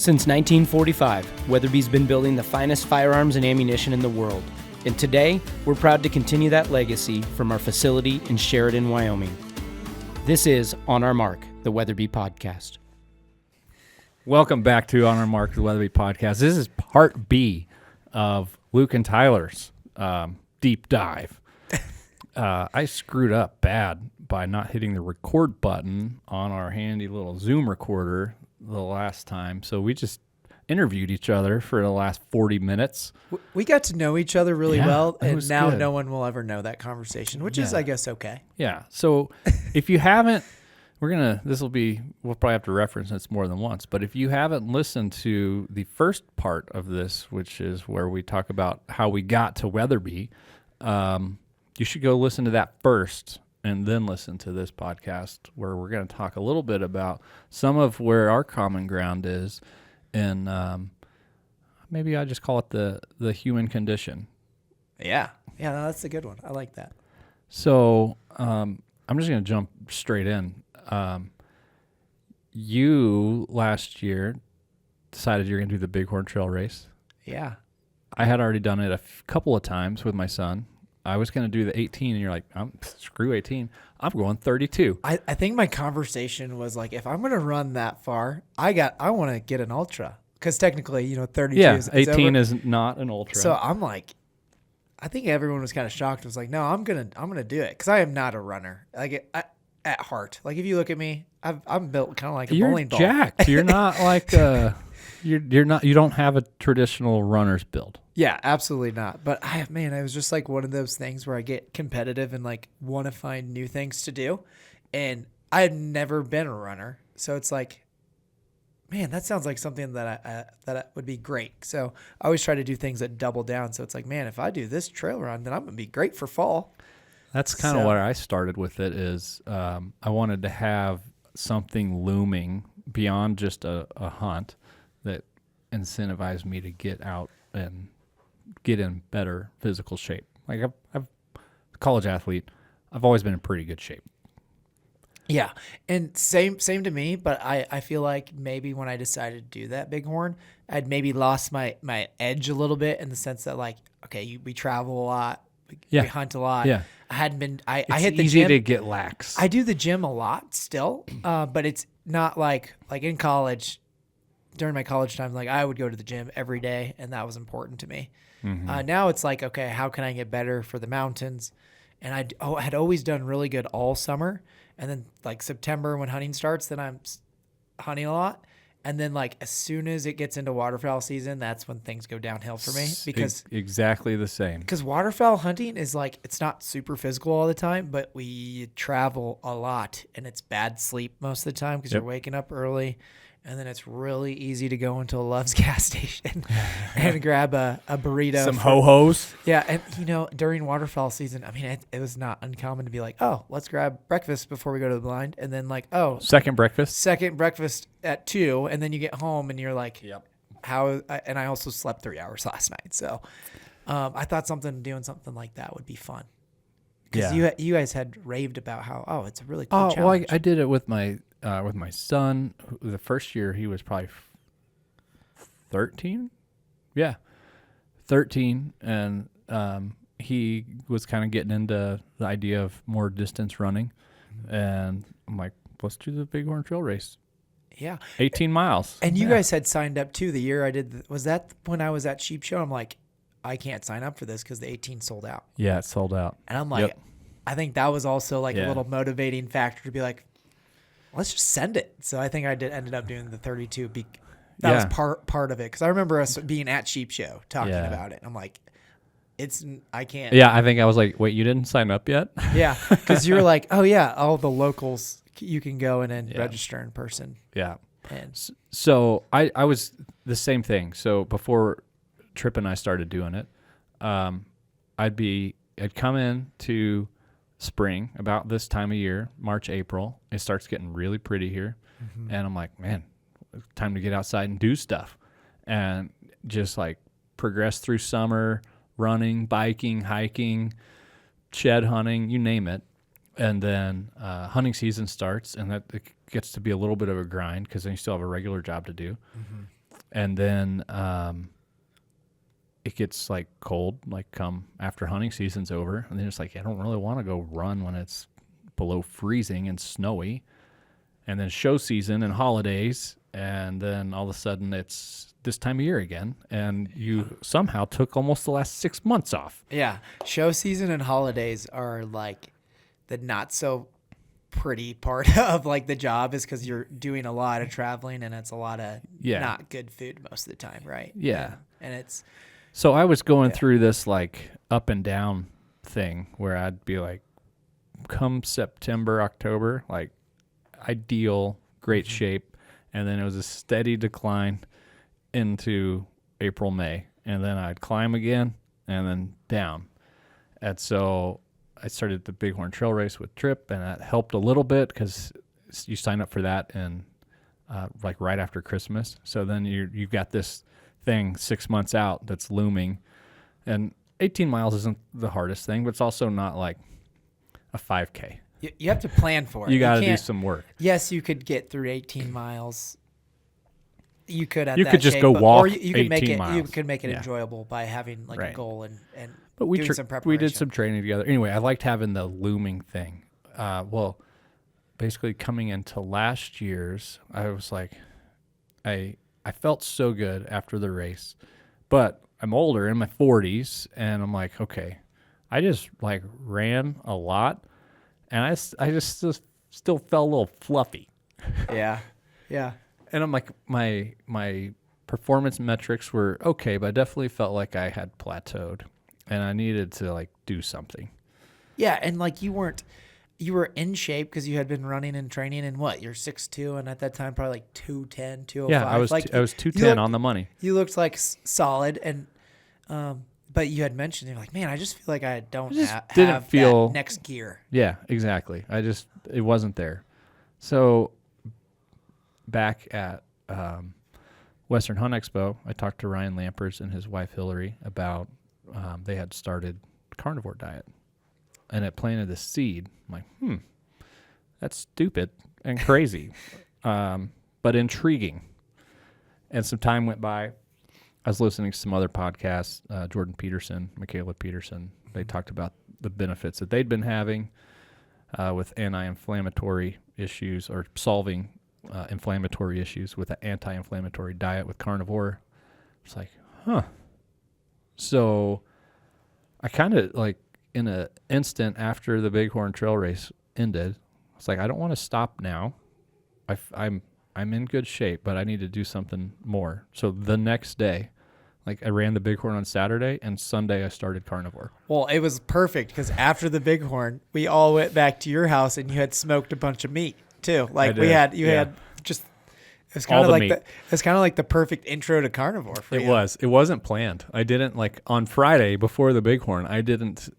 Since 1945, Weatherby's been building the finest firearms and ammunition in the world. And today, we're proud to continue that legacy from our facility in Sheridan, Wyoming. This is On Our Mark, the Weatherby Podcast. Welcome back to On Our Mark, the Weatherby Podcast. This is part B of Luke and Tyler's deep dive. I screwed up bad by not hitting the record button on our handy little Zoom recorder the last time. So we just interviewed each other for the last 40 minutes. We got to know each other really well, and now good. No one will ever know that conversation, which is, I guess, okay. Yeah. So if you haven't, we'll probably have to reference this more than once, but if you haven't listened to the first part of this, which is where we talk about how we got to Weatherby, you should go listen to that first and then listen to this podcast where we're going to talk a little bit about some of where our common ground is, and maybe I just call it the human condition. Yeah, no, that's a good one. I like that. So I'm just going to jump straight in. You last year decided you're going to do the Bighorn Trail race. Yeah. I had already done it a couple of times with my son. I was going to do the 18, and you're like, screw 18. I'm going 32. I think my conversation was like, if I'm going to run that far, I want to get an ultra, because technically, 32 is 18 over. is not an ultra. So I'm like, I think everyone was kind of shocked. I was like, no, I'm gonna do it, because I am not a runner. Like at heart, like if you look at me, I'm built kind of like a bowling ball. You're jacked. You're not like you're not. You don't have a traditional runner's build. Yeah, absolutely not. But it was just like one of those things where I get competitive and like want to find new things to do. And I had never been a runner. So it's like, man, that sounds like something that would be great. So I always try to do things that double down. So it's like, man, if I do this trail run, then I'm going to be great for fall. That's kind of where I started with it is I wanted to have something looming beyond just a hunt that incentivized me to get out and get in better physical shape. Like I'm a college athlete. I've always been in pretty good shape. Yeah. And same to me, but I feel like maybe when I decided to do that Bighorn, I'd maybe lost my edge a little bit, in the sense that, like, okay, we travel a lot. We hunt a lot. Yeah. I hadn't been, I hit the gym. It's easy to get lax. I do the gym a lot still, but it's not like in college, during my college time, like I would go to the gym every day, and that was important to me. Mm-hmm. Now it's like, okay, how can I get better for the mountains? And I had always done really good all summer. And then like September, when hunting starts, then I'm hunting a lot. And then like as soon as it gets into waterfowl season, that's when things go downhill for me, because exactly the same. Because waterfowl hunting is like, it's not super physical all the time, but we travel a lot, and it's bad sleep most of the time because you're waking up early. And then it's really easy to go into a Love's gas station and grab a burrito. Some ho-hos. Yeah. And, during waterfowl season, it was not uncommon to be like, oh, let's grab breakfast before we go to the blind. And then like, oh. Second breakfast at 2. And then you get home and you're like, yep. And I also slept 3 hours last night. So I thought doing something like that would be fun. Because you guys had raved about how, it's a really cool challenge. Well, I did it with my son. The first year he was probably 13. Yeah, 13, and he was kind of getting into the idea of more distance running, and I'm like, let's do the Bighorn Trail race. Yeah, 18 miles. And you guys had signed up too the year I did. Was that when I was at Sheep Show? I'm like, I can't sign up for this because the 18 sold out. Yeah, it sold out. And I'm like, I think that was also like a little motivating factor to be like, let's just send it. So I think I ended up doing the 32. That was part of it, because I remember us being at Sheep Show talking about it. I'm like, I can't. Yeah, I think I was like, wait, you didn't sign up yet? Yeah, because you were like, oh yeah, all the locals, you can go in and register in person. Yeah. And so I was the same thing. So before Tripp and I started doing it, I'd come in to spring about this time of year, March, April. It starts getting really pretty here. Mm-hmm. And I'm like, man, time to get outside and do stuff. And just like progress through summer, running, biking, hiking, shed hunting, you name it. And then hunting season starts, and that it gets to be a little bit of a grind because then you still have a regular job to do. Mm-hmm. And then it gets like cold, like come after hunting season's over. And then it's like, I don't really want to go run when it's below freezing and snowy. And then show season and holidays. And then all of a sudden it's this time of year again. And you somehow took almost the last 6 months off. Yeah. Show season and holidays are like the not so pretty part of like the job, is because you're doing a lot of traveling and it's a lot of not good food most of the time, right? Yeah. And it's so I was going through this like up and down thing where I'd be like, come September, October, like ideal, great shape, and then it was a steady decline into April, May, and then I'd climb again and then down. And so I started the Bighorn Trail race with Trip, and that helped a little bit because you sign up for that and like right after Christmas. So then you've got this thing 6 months out that's looming, and 18 miles isn't the hardest thing, but it's also not like a 5K. You have to plan for it. You got to do some work. Yes, you could get through 18 miles. You could just shape, go walk, or you could 18 make it. miles. You could make it enjoyable by having like a goal and but we doing some preparation. We did some training together. Anyway, I liked having the looming thing. Well, basically coming into last year's, I was like, I felt so good after the race, but I'm older, in my 40s, and I'm like, okay, I just like ran a lot, and I just still felt a little fluffy. Yeah. And I'm like, my performance metrics were okay, but I definitely felt like I had plateaued, and I needed to like do something. Yeah, and like you were in shape because you had been running and training, and what, you're 6'2", and at that time probably like 210, 205. Yeah, I was 210 on the money. You looked like solid, and but you had mentioned, you're like, man, I just feel like I don't have that next gear. Yeah, exactly. It wasn't there. So back at Western Hunt Expo, I talked to Ryan Lampers and his wife Hillary about they had started the carnivore diet, and it planted this seed. I'm like, that's stupid and crazy, but intriguing. And some time went by. I was listening to some other podcasts, Jordan Peterson, Michaela Peterson. They talked about the benefits that they'd been having with anti-inflammatory issues, or solving inflammatory issues with an anti-inflammatory diet with carnivore. It's like, So I kind of like, in an instant after the Bighorn Trail race ended, I was like, I don't want to stop now. I'm in good shape, but I need to do something more. So the next day, like, I ran the Bighorn on Saturday, and Sunday I started carnivore. Well, it was perfect because after the Bighorn, we all went back to your house, and you had smoked a bunch of meat too. Like you had just. It's kind of like the perfect intro to carnivore for you. It wasn't planned. I didn't, like, on Friday before the Bighorn, I didn't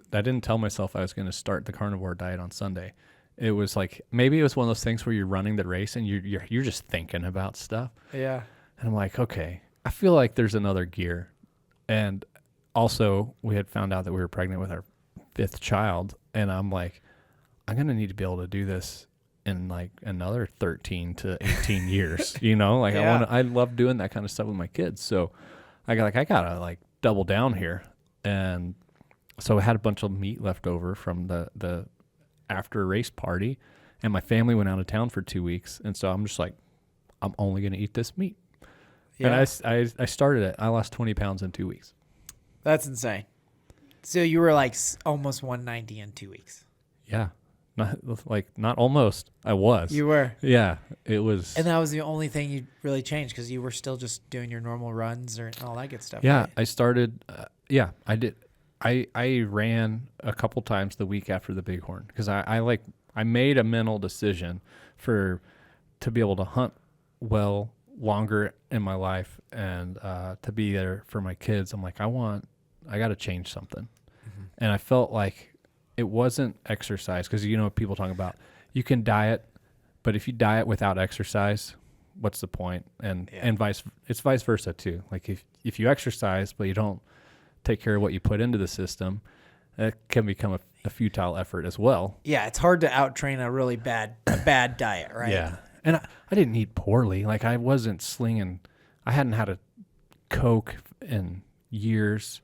tell myself I was going to start the carnivore diet on Sunday. It was like, maybe it was one of those things where you're running the race and you're just thinking about stuff. Yeah. And I'm like, okay, I feel like there's another gear. And also, we had found out that we were pregnant with our 5th child, and I'm like, I'm going to need to be able to do this in like another 13 to 18 years, like I love doing that kind of stuff with my kids. So I gotta like double down here. And so I had a bunch of meat left over from the after race party, and my family went out of town for 2 weeks. And so I'm just like, I'm only going to eat this meat. Yeah. And I started it. I lost 20 pounds in 2 weeks. That's insane. So you were like almost 190 in 2 weeks. Yeah. Not almost. I was. You were. Yeah, it was. And that was the only thing you really changed, because you were still just doing your normal runs or all that good stuff. Yeah, right? I started. I did. I ran a couple times the week after the Bighorn, because I made a mental decision to be able to hunt well longer in my life, and to be there for my kids. I'm like, I got to change something, and I felt like it wasn't exercise, because people talking about you can diet, but if you diet without exercise, what's the point? And it's vice versa too. Like if you exercise but you don't take care of what you put into the system, that can become a futile effort as well. Yeah, it's hard to outtrain a really bad diet, right? Yeah, and I didn't eat poorly. Like, I wasn't slinging I hadn't had a Coke in years,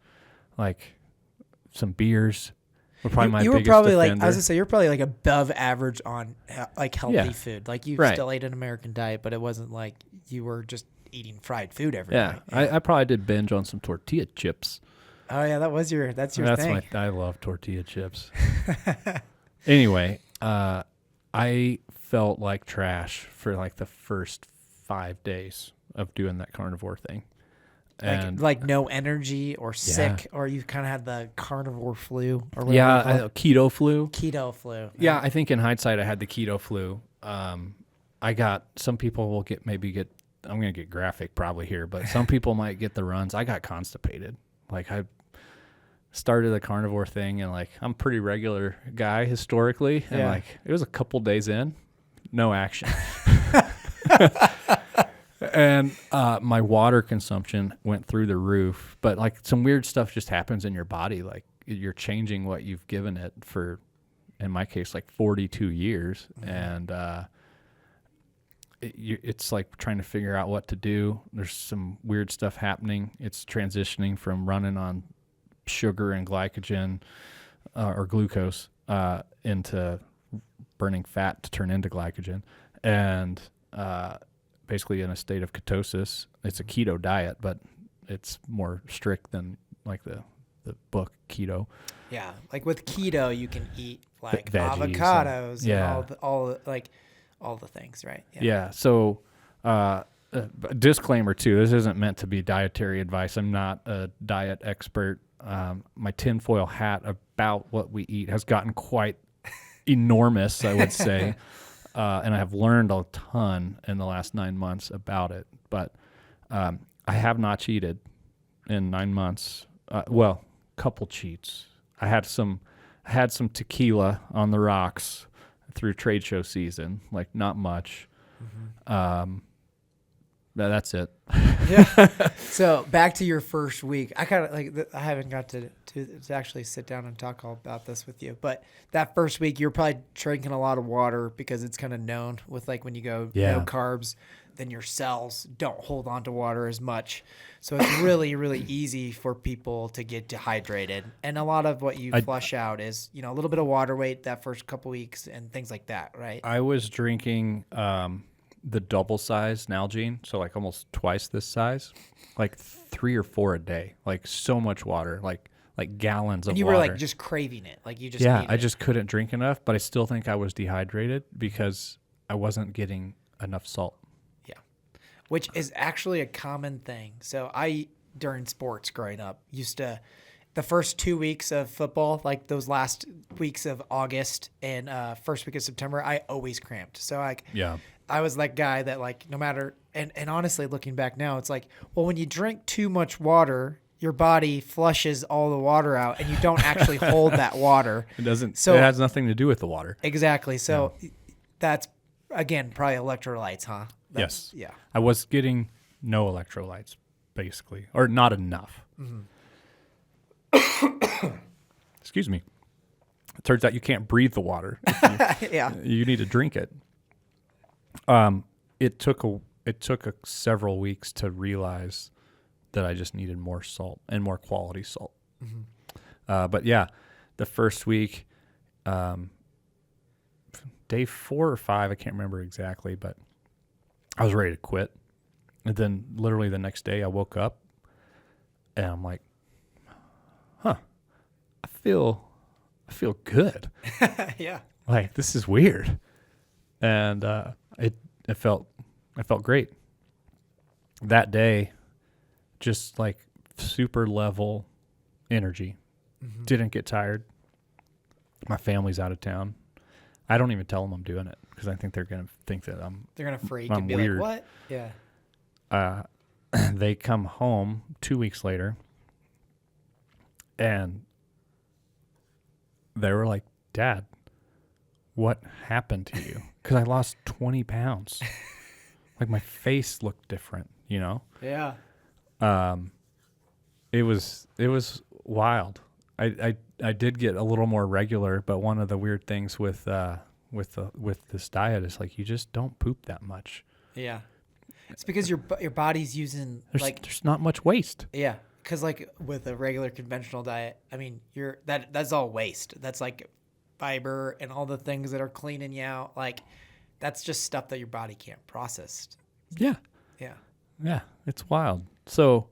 like some beers were probably my you were biggest probably offender. like, I was gonna say, you're probably like above average on like healthy Yeah. food. Like you Right. still ate an American diet, but it wasn't like you were just eating fried food every yeah, night. I probably did binge on some tortilla chips. Oh yeah, that's your thing. I love tortilla chips. Anyway, I felt like trash for like the first 5 days of doing that carnivore thing. And like no energy or sick, or you kind of had the carnivore flu or whatever. yeah, keto flu. Keto flu. Yeah, I think in hindsight I had the keto flu. I got, some people will get, I'm going to get graphic probably here, but some people might get the runs. I got constipated. Like I started the carnivore thing and like I'm a pretty regular guy historically. And like it was a couple days in, no action. And my water consumption went through the roof, but like some weird stuff just happens in your body. Like you're changing what you've given it for, in my case, like 42 years. Mm-hmm. And it's like trying to figure out what to do. There's some weird stuff happening. It's transitioning from running on sugar and glycogen or glucose into burning fat to turn into glycogen. And basically in a state of ketosis. It's a keto diet, but it's more strict than like the book keto. Yeah, like with keto, you can eat like veggies avocados and all the things, right? Yeah. So, disclaimer too: this isn't meant to be dietary advice. I'm not a diet expert. My tinfoil hat about what we eat has gotten quite enormous, I would say. And I have learned a ton in the last 9 months about it. But I have not cheated in 9 months. Well, couple cheats. I had some tequila on the rocks through trade show season. Like not much. Mm-hmm. That's it. Yeah. So back to your first week. I kind of like. I haven't got to actually sit down and talk all about this with you. But that first week, you're probably drinking a lot of water because it's kind of known with like when you go no carbs, then your cells don't hold on to water as much. So it's really, really easy for people to get dehydrated. And a lot of what you flush out is, a little bit of water weight that first couple weeks and things like that, right? I was drinking the double size Nalgene, so like almost twice this size, like 3 or 4 a day, like so much water, like gallons of water. And you were like just craving it, like you just I just couldn't drink enough, but I still think I was dehydrated because I wasn't getting enough salt. Yeah, which is actually a common thing. So I, during sports growing up, used to, the first 2 weeks of football, like those last weeks of August and first week of September, I always cramped. So I was that guy that like no matter, and honestly looking back now, it's like, well, when you drink too much water, your body flushes all the water out and you don't actually hold that water. It doesn't, so it has nothing to do with the water. Exactly. So that's, again, probably electrolytes, huh? Yes. Yeah. I was getting no electrolytes, basically, or not enough. Mm-hmm. Excuse me. It turns out you can't breathe the water. You need to drink it. It took several weeks to realize that I just needed more salt and more quality salt. Mm-hmm. But yeah, the first week, day 4 or 5, I can't remember exactly, but I was ready to quit. And then literally the next day I woke up and I'm like, I feel good. Yeah. Like, this is weird. And, it felt great. That day, just like super level energy. Mm-hmm. Didn't get tired. My family's out of town. I don't even tell them I'm doing it because I think they're going to think that they're going to freak I'm and be weird. like, what? Yeah. They come home 2 weeks later and they were like, Dad, what happened to you? Because I lost 20 pounds. Like my face looked different, Yeah. It was wild. I did get a little more regular, but one of the weird things with this diet is like you just don't poop that much. Yeah. It's because your body's using there's not much waste. yeah, because like with a regular conventional diet, I mean that's all waste. That's like fiber and all the things that are cleaning you out. Like that's just stuff that your body can't process. Yeah. Yeah, It's wild. So,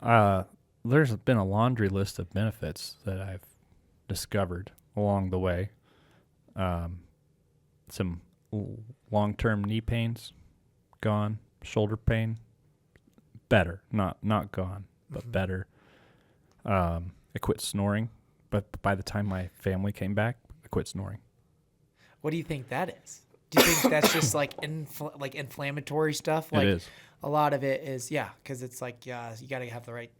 there's been a laundry list of benefits that I've discovered along the way. Some long-term knee pains gone, shoulder pain better, not gone, but better. I quit snoring, but by the time my family came back, I quit snoring. What do you think that is? Do you think that's just like inflammatory stuff? Like, it is. A lot of it is, because it's like you got to have the right.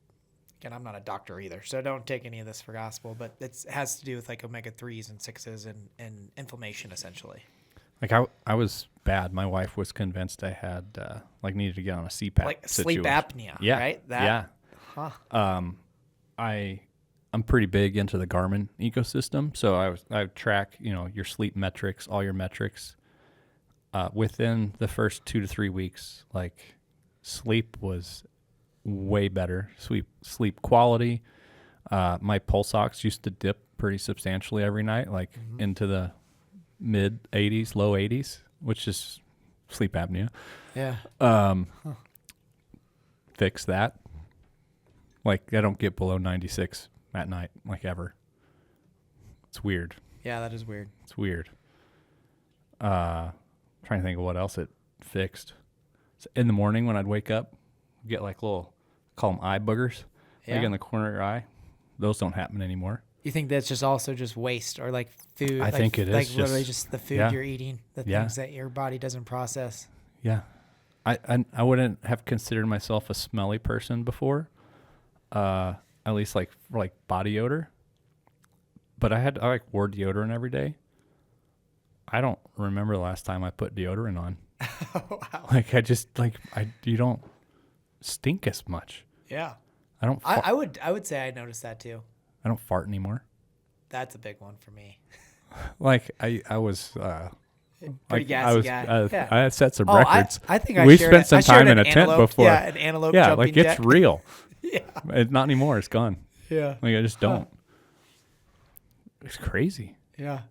Again, I'm not a doctor either, so don't take any of this for gospel. But it has to do with like omega-3s and 6s and inflammation, essentially. Like I was bad. My wife was convinced I had needed to get on a CPAP. Like sleep apnea, yeah, right? Yeah. Huh. I'm pretty big into the Garmin ecosystem, so I would track your sleep metrics, all your metrics. Within the first 2 to 3 weeks, like sleep was way better. Sleep quality. My pulse ox used to dip pretty substantially every night, like into the mid 80s, low 80s, which is sleep apnea. Yeah. Fix that. Like I don't get below 96 at night, like ever. It's weird. Yeah, that is weird. It's weird. Trying to think of what else it fixed. So in the morning when I'd wake up, get like call them eye boogers, like in the corner of your eye. Those don't happen anymore. You think that's just also just waste or like food? I think it is like literally just the food you're eating, the Yeah. things that your body doesn't process. Yeah. I wouldn't have considered myself a smelly person before, at least like body odor. But I wore deodorant every day. I don't remember the last time I put deodorant on. Wow. Like you don't stink as much. Yeah. I don't. I would say I noticed that too. I don't fart anymore. That's a big one for me. Like I was. Pretty gassy guy. Yeah. I had set some Oh, records. I think I we shared spent some time in a tent antelope, before. Yeah, an antelope Yeah, jumping like it's jack. real. Yeah. It's not anymore. It's gone. Yeah. Like I just don't. It's crazy. Yeah.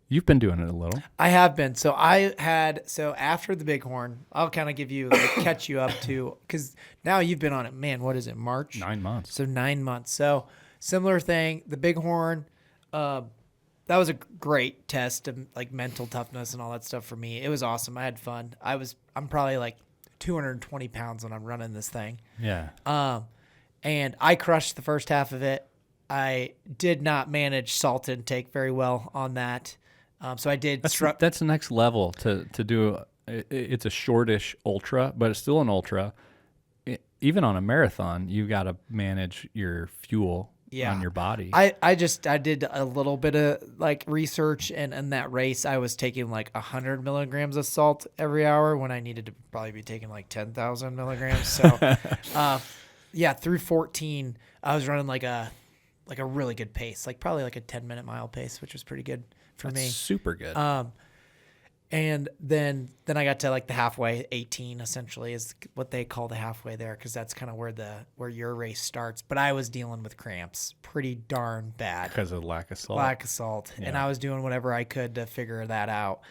You've been doing it a little. I have been. So after the Bighorn, I'll kind of give you catch you up to, because now you've been on it. Man, what is it? March? 9 months. So 9 months. So similar thing. The Bighorn, that was a great test of like mental toughness and all that stuff for me. It was awesome. I had fun. I'm probably like 220 pounds when I'm running this thing. Yeah. And I crushed the first half of it. I did not manage salt intake very well on that. So I did. That's the next level to do. It's a shortish ultra, but it's still an ultra. Even on a marathon, you got to manage your fuel on your body. I did a little bit of like research, and in that race, I was taking like 100 milligrams of salt every hour when I needed to probably be taking like 10,000 milligrams. So, through 14, I was running like a really good pace, like probably like a 10-minute mile pace, which was pretty good for me. Super good. And then I got to like the halfway, 18 essentially is what they call the halfway there, because that's kind of where your race starts. But I was dealing with cramps pretty darn bad because of lack of salt. Yeah. And I was doing whatever I could to figure that out.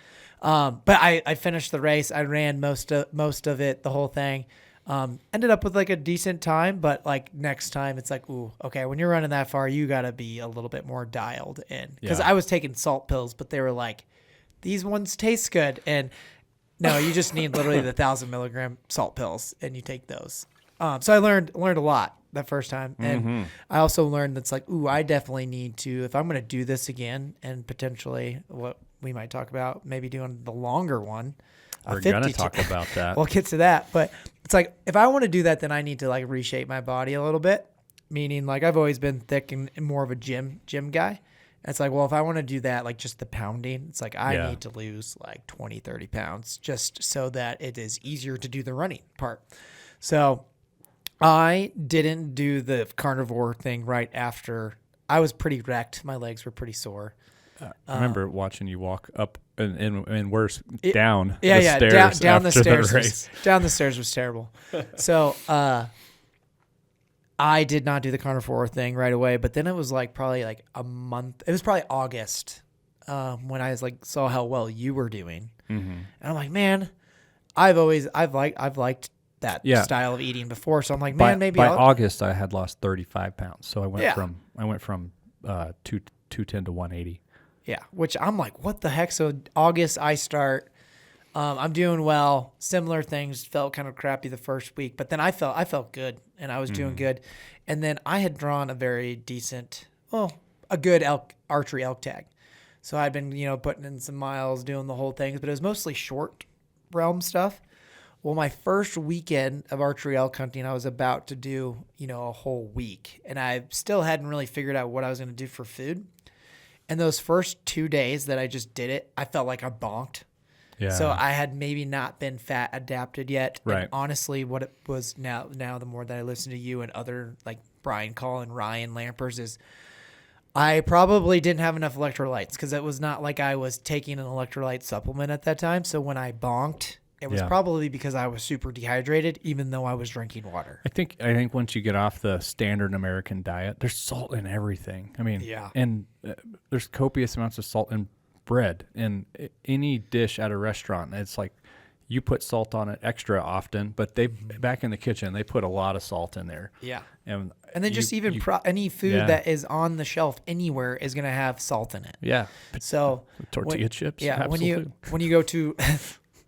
But I finished the race. I ran most of it, the whole thing. Ended up with like a decent time, but like next time it's like, ooh, okay, when you're running that far, you got to be a little bit more dialed in, because I was taking salt pills, but they were like, these ones taste good. And no, you just need literally the 1,000 milligram salt pills, and you take those. So I learned a lot that first time. And I also learned that's like, ooh, I definitely need to, if I'm going to do this again, and potentially what we might talk about, maybe doing the longer one. We're going to talk about that. We'll get to that. But it's like, if I want to do that, then I need to like reshape my body a little bit. Meaning like I've always been thick and more of a gym guy. It's like, well, if I want to do that, like just the pounding, it's like I need to lose like 20, 30 pounds just so that it is easier to do the running part. So I didn't do the carnivore thing right after. I was pretty wrecked. My legs were pretty sore. I remember watching you walk up and worse, down Yeah, the yeah, stairs down the after stairs. race. Down the stairs was terrible. So I did not do the Carnivore thing right away, but then it was like probably like a month. It was probably August when I was like saw how well you were doing, and I'm like, man, I've liked that style of eating before. So I'm like, man, maybe by August I had lost 35 pounds. So I went from 210 to 180. Yeah, which I'm like, what the heck? So August I start. I'm doing well. Similar things, felt kind of crappy the first week, but then I felt good and I was doing good. And then I had drawn a very decent, a good archery elk tag. So I'd been, putting in some miles, doing the whole thing, but it was mostly short realm stuff. Well, my first weekend of archery elk hunting, I was about to do, a whole week, and I still hadn't really figured out what I was going to do for food. And those first 2 days that I just did it, I felt like I bonked. Yeah. So I had maybe not been fat adapted yet. Right. And honestly, what it was now the more that I listen to you and other like Brian Call and Ryan Lampers is I probably didn't have enough electrolytes because it was not like I was taking an electrolyte supplement at that time. So when I bonked, it was probably because I was super dehydrated, even though I was drinking water. I think once you get off the standard American diet, there's salt in everything. I mean, and there's copious amounts of salt in bread in any dish at a restaurant. It's like you put salt on it extra often, but back in the kitchen they put a lot of salt in there. Yeah, and then just any food that is on the shelf anywhere is going to have salt in it. Yeah, so tortilla chips. Yeah, absolutely. when you go to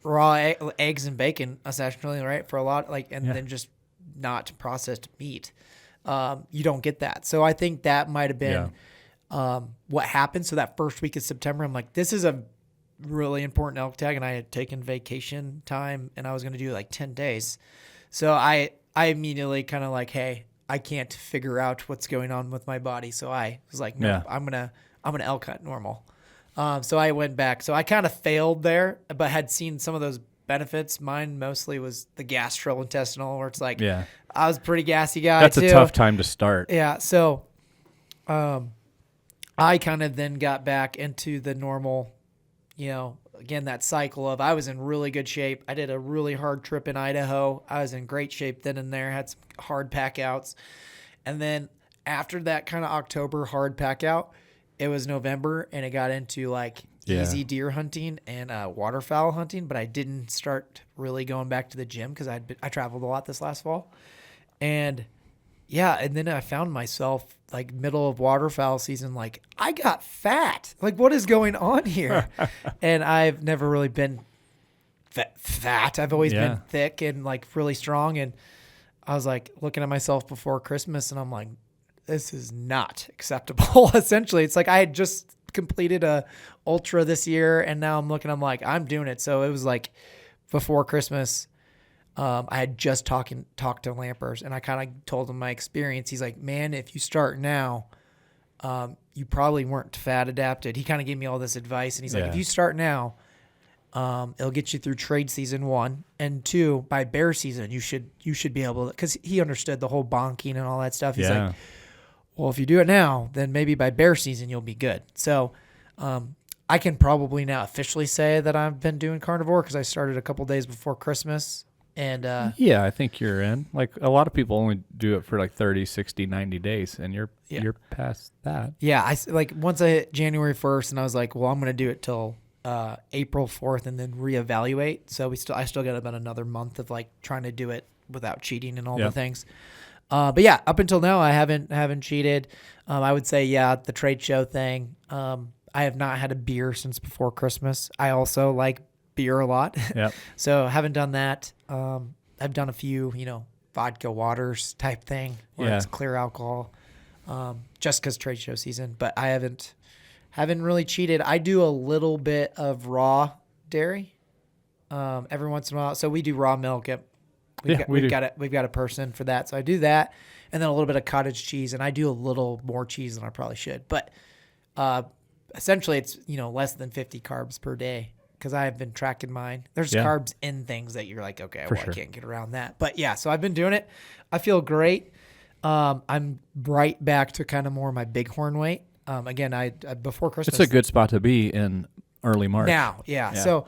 raw eggs and bacon, essentially, right? For a lot, then just not processed meat, you don't get that. So I think that might have been what happened. So that first week of September, I'm like, this is a really important elk tag, and I had taken vacation time, and I was going to do like 10 days. So I immediately kind of like, hey, I can't figure out what's going on with my body. So I was like, no, I'm gonna elk hunt normal. So I went back. So I kind of failed there, but had seen some of those benefits. Mine mostly was the gastrointestinal, where it's like, I was a pretty gassy guy. That's a tough time to start. Yeah. So, I kind of then got back into the normal, again, that cycle of I was in really good shape. I did a really hard trip in Idaho. I was in great shape then and there, had some hard pack outs. And then after that kind of October hard pack out, it was November, and it got into like easy deer hunting and waterfowl hunting, but I didn't start really going back to the gym because I traveled a lot this last fall. And and then I found myself like middle of waterfowl season, like I got fat. Like, what is going on here? And I've never really been fat. I've always been thick and like really strong. And I was like looking at myself before Christmas, and I'm like, this is not acceptable. Essentially, it's like I had just completed a ultra this year, and now I'm like, I'm doing it. So it was like before Christmas, I had just talked to Lampers, and I kind of told him my experience. He's like, man, if you start now, you probably weren't fat adapted. He kind of gave me all this advice, and he's like, if you start now, it'll get you through trade season 1, and 2, by bear season, you should be able to, because he understood the whole bonking and all that stuff. He's like, well, if you do it now, then maybe by bear season, you'll be good. So, I can probably now officially say that I've been doing carnivore because I started a couple days before Christmas. And I think you're in. Like, a lot of people only do it for like 30, 60, 90 days, and you're past that. Yeah, once I hit January 1st, and I was like, well, I'm going to do it till April 4th and then reevaluate. So I still got about another month of like trying to do it without cheating and all the things. But yeah, up until now, I haven't cheated. I would say, the trade show thing. I have not had a beer since before Christmas. I also like beer a lot. So haven't done that. I've done a few, vodka waters type thing where it's clear alcohol, just because trade show season, but I haven't really cheated. I do a little bit of raw dairy, every once in a while. So we do raw milk. We've got a person for that. So I do that, and then a little bit of cottage cheese, and I do a little more cheese than I probably should, but, essentially it's, less than 50 carbs per day. Because I have been tracking mine. There's carbs in things that you're like, okay, I can't get around that. But so I've been doing it. I feel great. I'm right back to kind of more my bighorn weight. Again, I before Christmas. It's a good spot to be in early March. Now, yeah. So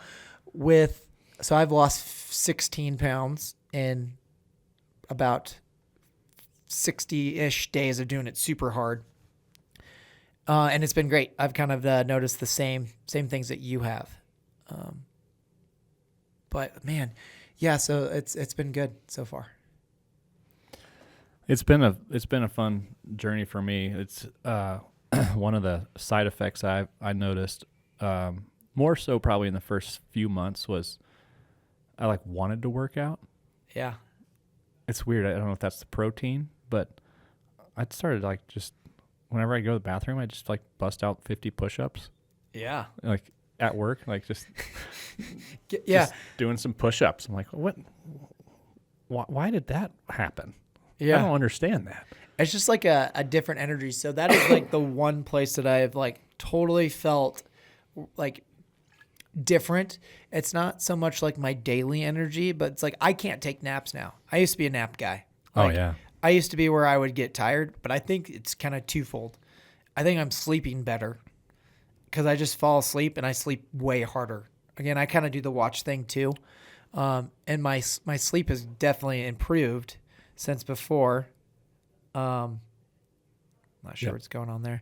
I've lost 16 pounds in about 60-ish days of doing it super hard. And it's been great. I've kind of noticed the same things that you have. But man, yeah, so it's been good so far. It's been a fun journey for me. It's one of the side effects I noticed, more so probably in the first few months, was I wanted to work out. Yeah. It's weird. I don't know if that's the protein, but I started just whenever I go to the bathroom, I just bust out 50 push-ups. Yeah. At work, just yeah, doing some push-ups. I'm like, what? Why did that happen? Yeah. I don't understand that. It's just a different energy. So that is the one place that I have totally felt different. It's not so much my daily energy, but it's I can't take naps now. I used to be a nap guy. Oh yeah. I used to be where I would get tired, but I think it's kind of twofold. I think I'm sleeping better because I just fall asleep and I sleep way harder. Again, I kind of do the watch thing too. And my sleep has definitely improved since before. Not sure what's going on there.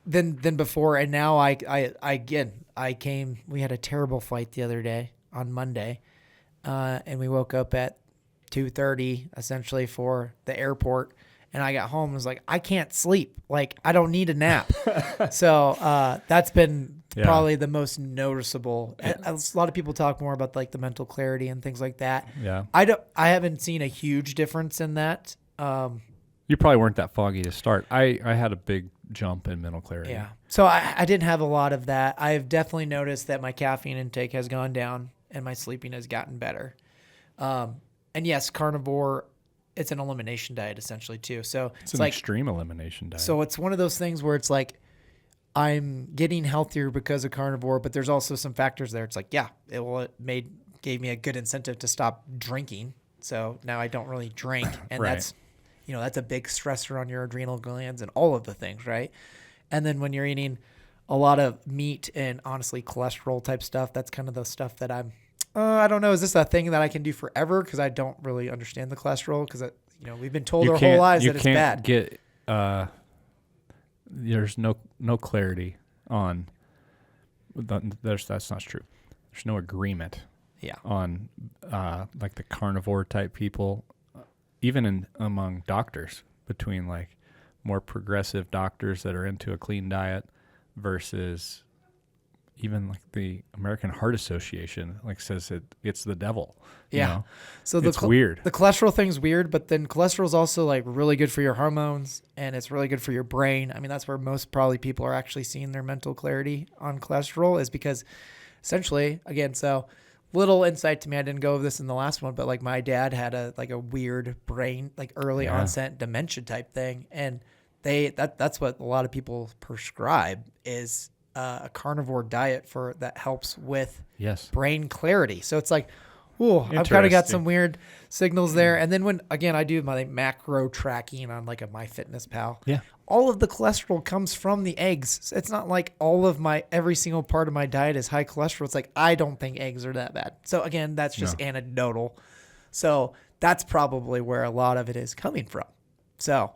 Than before. And now we had a terrible fight the other day on Monday. And we woke up at 2:30 essentially for the airport. And I got home and was I can't sleep. I don't need a nap. So that's been probably the most noticeable. A lot of people talk more about the mental clarity and things like that. Yeah. I haven't seen a huge difference in that. You probably weren't that foggy to start. I had a big jump in mental clarity. Yeah. So I didn't have a lot of that. I've definitely noticed that my caffeine intake has gone down and my sleeping has gotten better. And yes, carnivore, it's an elimination diet essentially too. So it's an extreme elimination diet. So it's one of those things where it's I'm getting healthier because of carnivore, but there's also some factors there. It's it gave me a good incentive to stop drinking. So now I don't really drink, and Right. that's a big stressor on your adrenal glands and all of the things, right? And then when you're eating a lot of meat and honestly cholesterol type stuff, that's kind of the stuff that I don't know. Is this a thing that I can do forever? Because I don't really understand the cholesterol. Because we've been told our whole lives that it's bad. You can't get. There's no clarity on. That's not true. There's no agreement. Yeah. On the carnivore type people, even among doctors, between more progressive doctors that are into a clean diet versus even the American Heart Association says it's the devil. Yeah. So it's weird. The cholesterol thing's weird, but then cholesterol is also really good for your hormones and it's really good for your brain. I mean, that's where most probably people are actually seeing their mental clarity on cholesterol, is because essentially, again, so little insight to me, I didn't go over this in the last one, but my dad had a weird brain, early onset dementia type thing. And that's what a lot of people prescribe is a carnivore diet that helps with brain clarity. So it's I've kind of got some weird signals there. And then when, again, I do my macro tracking on a MyFitnessPal. Yeah. All of the cholesterol comes from the eggs. It's not all of every single part of my diet is high cholesterol. It's I don't think eggs are that bad. So again, that's just anecdotal. So that's probably where a lot of it is coming from. So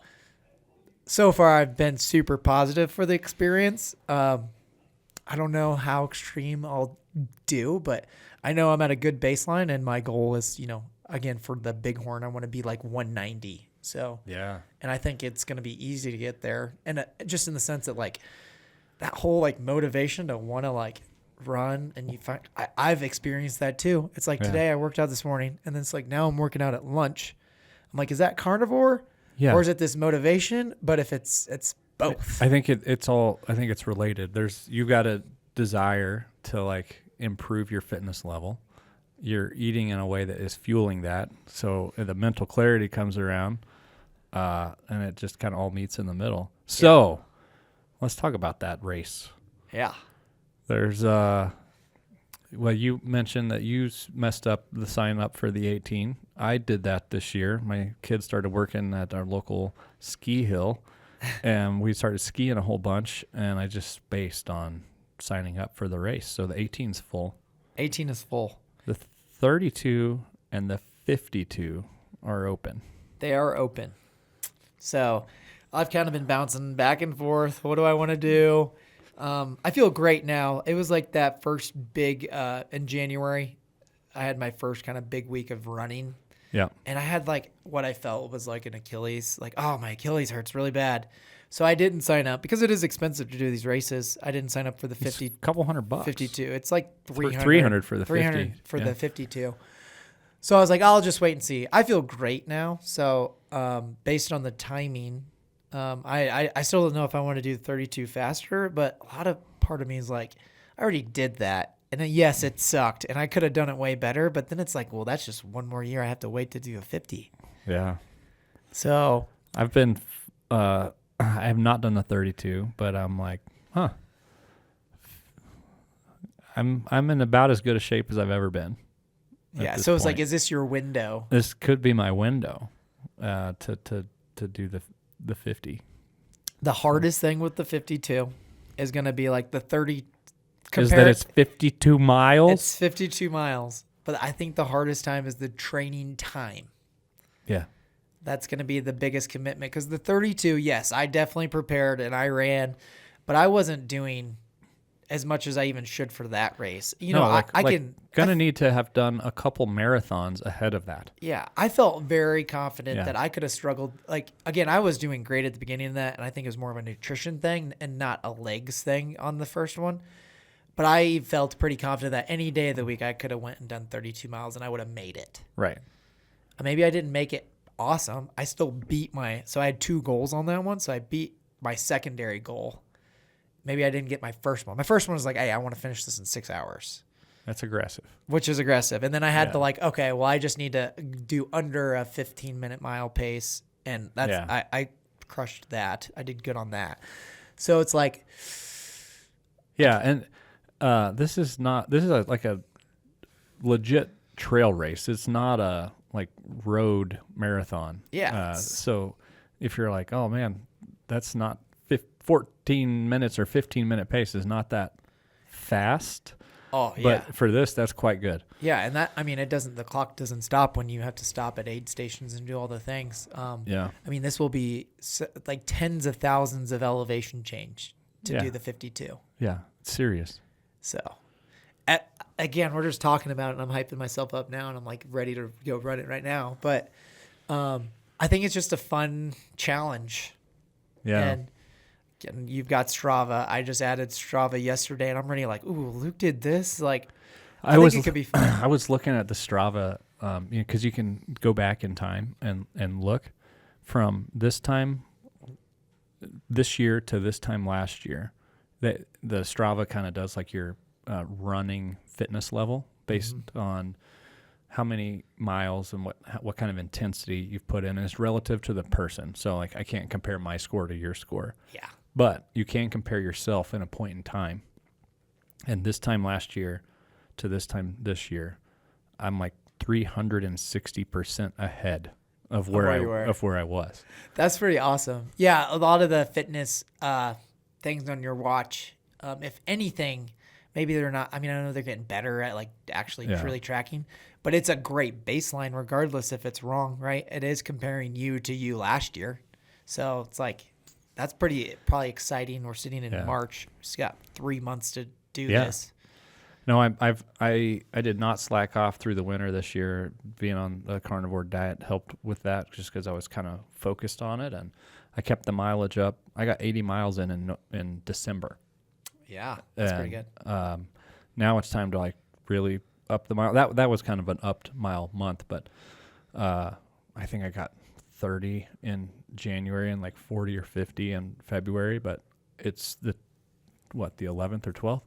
far I've been super positive for the experience. I don't know how extreme I'll do, but I know I'm at a good baseline, and my goal is, again, for the Bighorn, I want to be 190. So, yeah. And I think it's going to be easy to get there. And just in the sense that that whole motivation to want to run, and you find, I've experienced that too. It's today I worked out this morning, and then it's now I'm working out at lunch. I'm is that carnivore? Yeah. Or is it this motivation? But if it's both. I think it's related. You got a desire to improve your fitness level. You're eating in a way that is fueling that. So the mental clarity comes around, and it just kind of all meets in the middle. So let's talk about that race. Yeah. There's you mentioned that you messed up the sign up for the 18. I did that this year. My kids started working at our local ski hill, and we started skiing a whole bunch, and I just spaced on signing up for the race. So the 18's full. 18 is full. The 32 and the 52 are open. They are open. So I've kind of been bouncing back and forth. What do I want to do? I feel great now. It was like that first big in January. I had my first kind of big week of running. Yeah. And I had like what I felt was like an Achilles. Like, oh, my Achilles hurts really bad. So I didn't sign up because it is expensive to do these races. I didn't sign up for the 50. It's a couple $100. 52. It's like 300. 300 for the 300 50. for the 52. So I was like, I'll just wait and see. I feel great now. So based on the timing, I still don't know if I want to do 32 faster, but a lot of part of me is like, I already did that. And then, yes, it sucked, and I could have done it way better. But then it's like, well, that's just one more year I have to wait to do a 50. Yeah. So I've been, I have not done the 32, but I'm like, I'm in about as good a shape as I've ever been. Yeah. So it's like, is this your window? This could be my window to do the 50. The hardest thing with the 52 is going to be like the 30. Is that it's 52 miles? It's 52 miles. But I think the hardest time is the training time. Yeah. That's going to be the biggest commitment because the 32, yes, I definitely prepared and I ran, but I wasn't doing as much as I even should for that race. You know, I can... Gonna need to have done a couple marathons ahead of that. Yeah, I felt very confident that I could have struggled. Like, again, I was doing great at the beginning of that, and I think it was more of a nutrition thing and not a legs thing on the first one. But I felt pretty confident that any day of the week I could have went and done 32 miles and I would have made it. Right. Maybe I didn't make it awesome. I still beat so I had 2 goals on that one, so I beat my secondary goal. Maybe I didn't get my first one. My first one was like, hey, I want to finish this in 6 hours. That's aggressive. Which is aggressive. And then I had to okay, well, I just need to do under a 15-minute mile pace. And that's I crushed that. I did good on that. So it's like... Yeah, and... this is like a legit trail race. It's not a like road marathon. Yeah. So if you're like, oh man, that's not 14 minutes or 15-minute pace is not that fast. Oh yeah. But for this, that's quite good. Yeah, and that the clock doesn't stop when you have to stop at aid stations and do all the things. Yeah. This will be like tens of thousands of elevation change to do the 52. Yeah, it's serious. So, again, we're just talking about it, and I'm hyping myself up now, and I'm like ready to go run it right now. But I think it's just a fun challenge. Yeah. And you've got Strava. I just added Strava yesterday, and I'm already like, ooh, Luke did this. Like, I think it could be fun. I was looking at the Strava, because you can go back in time and look from this time this year to this time last year. The Strava kind of does like your running fitness level based on how many miles and what kind of intensity you've put in, and it's relative to the person. So like I can't compare my score to your score. Yeah. But you can compare yourself in a point in time. And this time last year to this time this year, I'm like 360% ahead of where I was. That's pretty awesome. Yeah, a lot of the fitness things on your watch, if anything, maybe they're not. I know they're getting better at like actually really tracking, but it's a great baseline regardless if it's wrong, right? It is comparing you to you last year, so it's like that's probably exciting. We're sitting in March. We've got 3 months to do this. No, I did not slack off through the winter this year. Being on the carnivore diet helped with that, just because I was kind of focused on it, and I kept the mileage up. I got 80 miles in December. Yeah, that's pretty good. Now it's time to like really up the mile. That was kind of an upped mile month, but I think I got 30 in January and like 40 or 50 in February. But it's the 11th or 12th,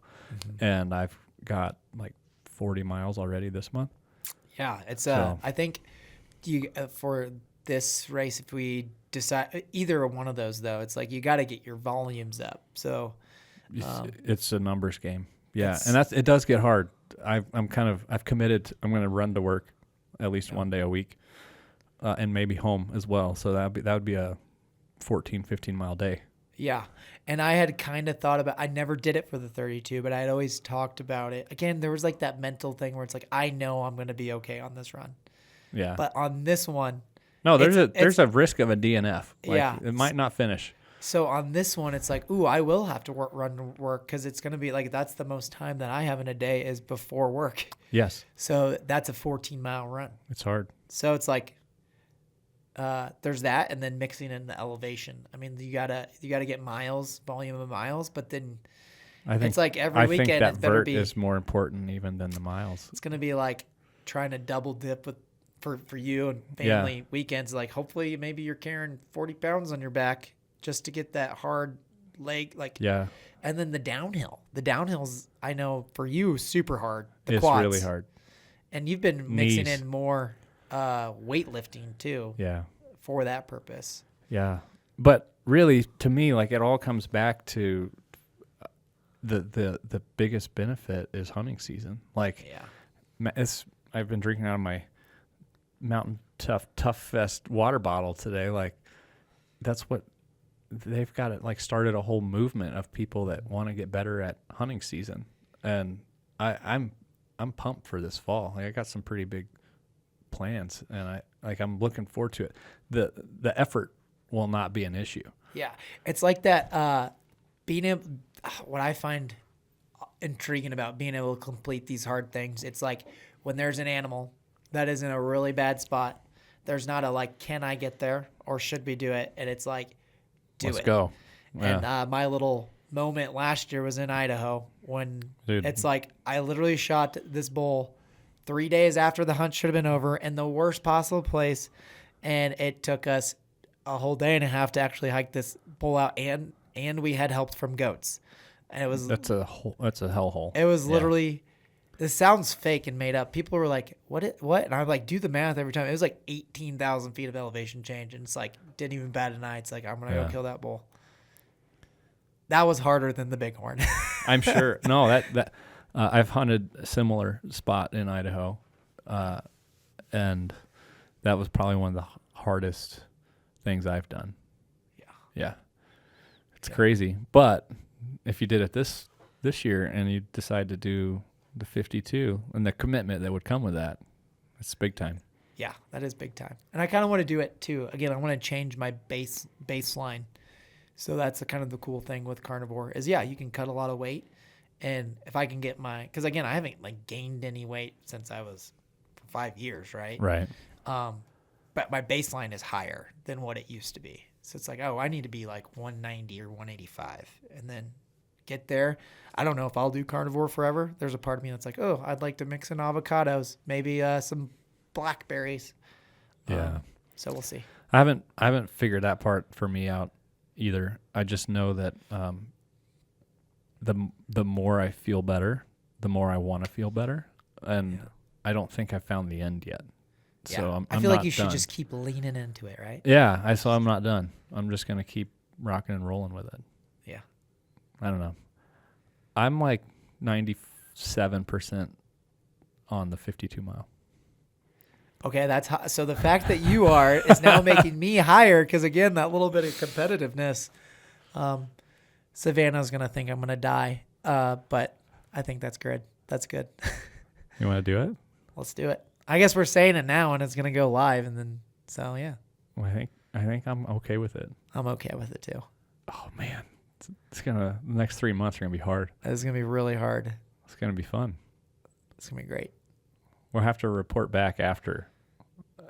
and I've got like 40 miles already this month. Yeah, it's I think you for this race, if we decide either one of those though, it's like you got to get your volumes up. So it's a numbers game. Yeah, and it does get hard. I've committed. I'm going to run to work at least one day a week, and maybe home as well. So that would be a 14, 15 mile day. Yeah. And I had kind of thought about, I never did it for the 32, but I had always talked about it. Again, there was like that mental thing where it's like, I know I'm going to be okay on this run. Yeah. But on this one, No, there's a risk of a DNF. Like, yeah. It might not finish. So on this one, it's like, ooh, I will have to run to work because it's going to be like, that's the most time that I have in a day is before work. Yes. So that's a 14-mile run. It's hard. So it's like, there's that, and then mixing in the elevation. I mean, you gotta get miles, volume of miles, but then it's like every weekend think that it better vert be. is more important even than the miles. It's gonna be like trying to double dip for you and family weekends. Like hopefully maybe you're carrying 40 pounds on your back just to get that hard leg. Like and then the downhill. The downhills I know for you super hard. The it's quads. really hard. And you've been mixing Knees. in more weightlifting too. Yeah. For that purpose. Yeah. But really, to me, like it all comes back to the biggest benefit is hunting season. Like, I've been drinking out of my Mountain Tough Fest water bottle today. Like, that's what they've got. It like started a whole movement of people that want to get better at hunting season, and I'm pumped for this fall. Like, I got some pretty big plans, and I'm looking forward to it. The effort will not be an issue. Yeah, it's like that. Being able, what I find intriguing about being able to complete these hard things, it's like when there's an animal that is in a really bad spot, there's not a like, can I get there or should we do it? And it's like, Let's go. Yeah. And my little moment last year was in Idaho when it's like I literally shot this bull 3 days after the hunt should have been over in the worst possible place, and it took us a whole day and a half to actually hike this bull out, and we had help from goats, and it was that's a hellhole. It was literally. This sounds fake and made up. People were like, what? And I'm like, do the math every time. It was like 18,000 feet of elevation change, and it's like didn't even bat an eye. It's like I'm gonna go kill that bull. That was harder than the Bighorn. I'm sure. No, that I've hunted a similar spot in Idaho, and that was probably one of the hardest things I've done. Yeah. It's crazy. But if you did it this year and you decide to do the 52 and the commitment that would come with that, it's big time. Yeah, that is big time. And I kind of want to do it too. Again, I want to change my baseline. So that's kind of the cool thing with Carnivore is, you can cut a lot of weight. And if I can get because again, I haven't like gained any weight since I was 5 years, right? Right. But my baseline is higher than what it used to be. So it's like, I need to be like 190 or 185 and then get there. I don't know if I'll do Carnivore forever. There's a part of me that's like, I'd like to mix in avocados, maybe some blackberries. Yeah. So we'll see. I haven't figured that part for me out either. I just know that the more I feel better, the more I want to feel better, and I don't think I found the end yet. Yeah. So I feel like you should done. just keep leaning into it, right? Yeah, so I'm not done. I'm just gonna keep rocking and rolling with it. Yeah. I don't know. I'm like 97% on the 52 mile. Okay, that's so the fact that you are is now making me higher because again, that little bit of competitiveness. Savannah's gonna think I'm gonna die, but I think that's good. That's good. You want to do it? Let's do it. I guess we're saying it now, and it's gonna go live, and then so yeah. Well, I think I'm okay with it. I'm okay with it too. Oh man, the next 3 months are gonna be hard. It's gonna be really hard. It's gonna be fun. It's gonna be great. We'll have to report back after.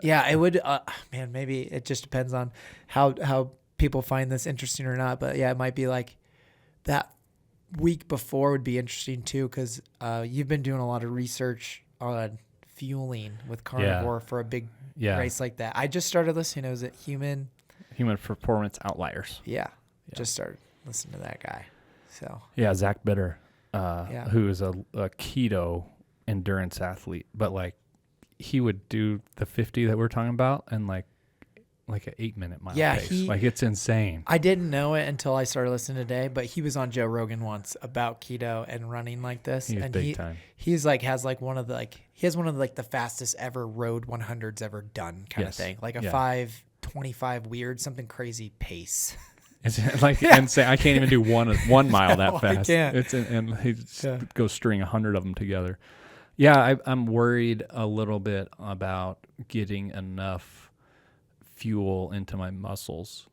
Yeah, it would. Man, maybe it just depends on how people find this interesting or not. But yeah, it might be like that week before would be interesting too, because you've been doing a lot of research on fueling with Carnivore for a big race like that. I just started listening. Was it Human Performance Outliers? Yeah, just started listening to that guy. So yeah, Zach Bitter, who is a keto endurance athlete, but like he would do the 50 that we're talking about and like an 8-minute mile pace. Like it's insane. I didn't know it until I started listening today, but he was on Joe Rogan once about keto and running like this. He's and big time. He's like has one of the fastest ever road 100s ever done kind of thing. Like a 5:25 weird, something crazy pace. It's like insane. I can't even do one mile that fast. I can't. And he go string 100 of them together. Yeah, I'm worried a little bit about getting enough fuel into my muscles,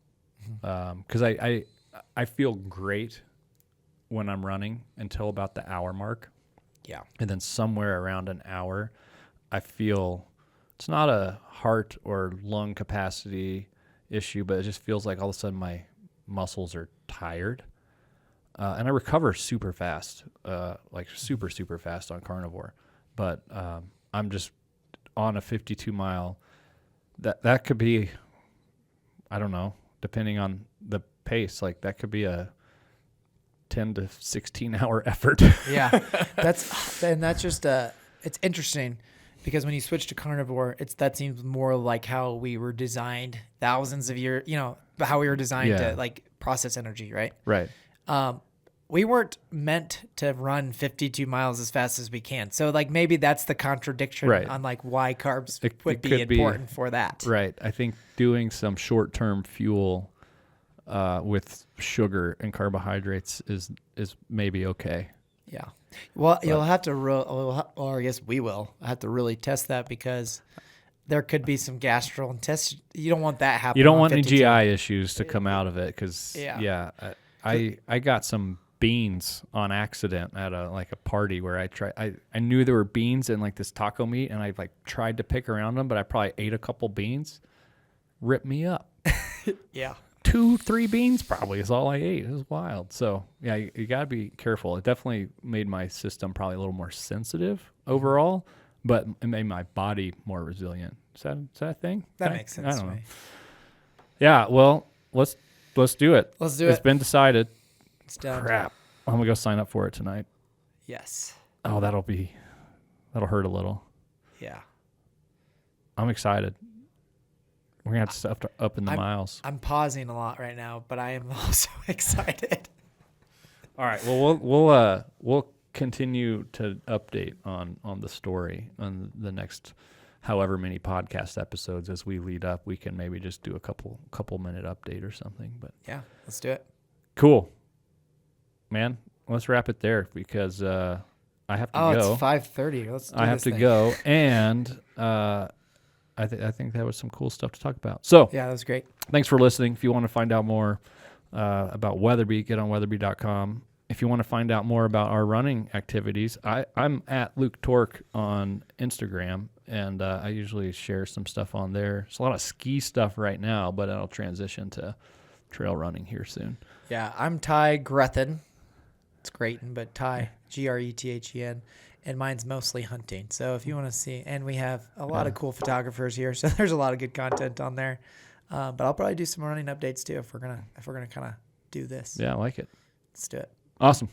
because I feel great when I'm running until about the hour mark. Yeah. And then somewhere around an hour, I feel it's not a heart or lung capacity issue, but it just feels like all of a sudden my muscles are tired. And I recover super fast, like super, super fast on Carnivore. But I'm just on a 52-mile. That could be, I don't know, depending on the pace, like that could be a 10 to 16-hour effort. Yeah, that's just it's interesting because when you switch to Carnivore, that seems more like how we were designed thousands of years, how we were designed to like process energy, right? Right. We weren't meant to run 52 miles as fast as we can. So like maybe that's the contradiction on like why carbs would be important for that. Right. I think doing some short-term fuel with sugar and carbohydrates is maybe okay. Yeah. Well, you'll have to, or I guess we will have to really test that because there could be some gastrointestinal. You don't want that happening. You don't want any GI issues to come out of it because I got some beans on accident at a party where I knew there were beans in like this taco meat and I like tried to pick around them, but I probably ate a couple beans, ripped me up. Yeah. 2-3 beans probably is all I ate. It was wild. So yeah, you gotta be careful. It definitely made my system probably a little more sensitive overall, but it made my body more resilient. Is that a thing? That makes sense. I don't know. Yeah, well, let's do it. Let's do it. It's been decided. It's done. Crap. I'm gonna go sign up for it tonight. Yes. Oh, that'll hurt a little. Yeah. I'm excited. We're gonna have to up in the miles. I'm pausing a lot right now, but I am also excited. All right. Well, we'll continue to update on the story on the next however many podcast episodes as we lead up. We can maybe just do a couple minute update or something. But yeah, let's do it. Cool. Man, let's wrap it there because I have to go. Oh, it's 5:30. Let's do I have this to thing. go, and I think that was some cool stuff to talk about. So yeah, that was great. Thanks for listening. If you want to find out more about Weatherby, get on weatherby.com. If you want to find out more about our running activities, I'm at Luke Torque on Instagram, and I usually share some stuff on there. It's a lot of ski stuff right now, but I'll transition to trail running here soon. Yeah, I'm Ty Grethen. It's Grayton, but Ty, Grethen, and mine's mostly hunting. So if you want to see, and we have a lot of cool photographers here, so there's a lot of good content on there. But I'll probably do some running updates too if we're gonna kind of do this. Yeah, I like it. Let's do it. Awesome.